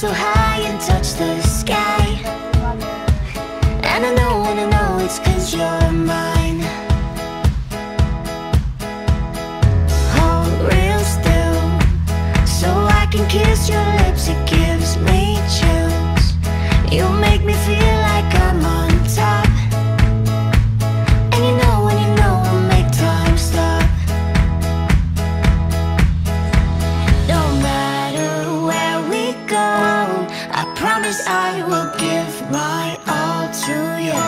so high and touch the sky. And I know it's 'cause you're mine. Hold real still, so I can kiss your lips. It gives me chills. You make me feel like I'm on top. And you know when you know I'll make time stop. No matter where we go, I promise I will give my all to you.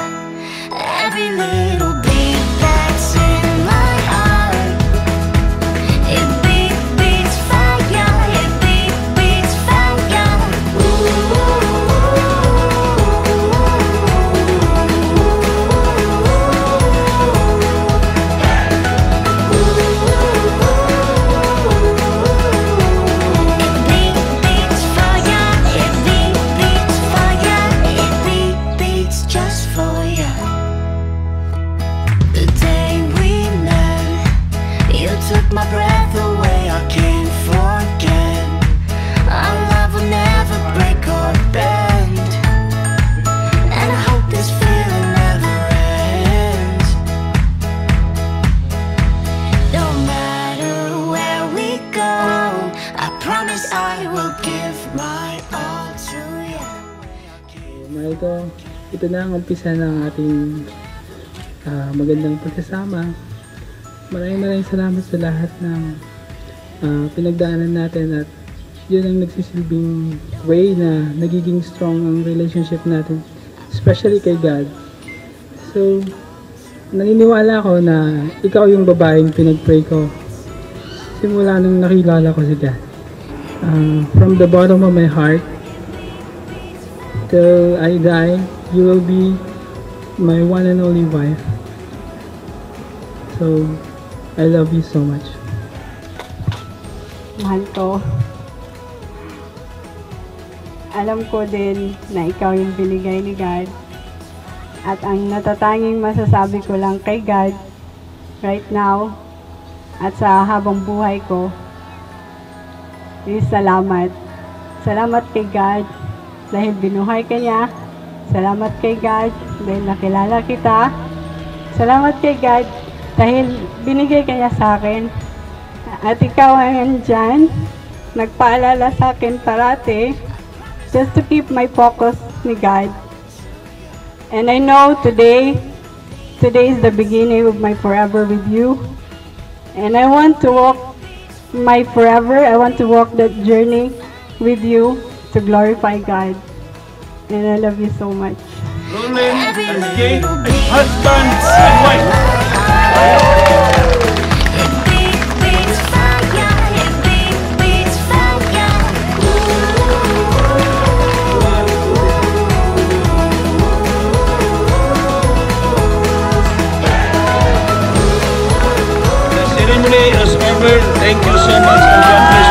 Every little beat that's in my heart, it beats fire, it beats fire. Just for you. The day we met, you took my breath away. I can't forget. Our love will never break or bend, and I hope this feeling never ends. No matter where we go, I promise I will give my all to you. Ito na ang umpisa ng ating magandang pagsasama. Maraming salamat sa lahat ng pinagdaanan natin, at yun ang nagsisilbing way na nagiging strong ang relationship natin, especially kay God. So, naniniwala ko na ikaw yung babaeng pinag-pray ko simula nung nakilala ko si God. From the bottom of my heart, till I die, you will be my one and only wife. So, I love you so much. Mahal ko. Alam ko din na ikaw yung binigay ni God. At ang natatanging masasabi ko lang kay God right now at sa habang buhay ko is salamat. Salamat kay God dahil binuhay ka niya. Salamat kay God dahil nakilala kita. Salamat kay God dahil binigay ka niya sa akin. At ikaw ay nandyan, nagpaalala sa akin parati just to keep my focus ni God. And I know today is the beginning of my forever with you. And I want to walk my forever. I want to walk that journey with you to glorify God. And I love you so much. Roland and Kate, husbands and wife. The ceremony is over. Thank you so much, and God bless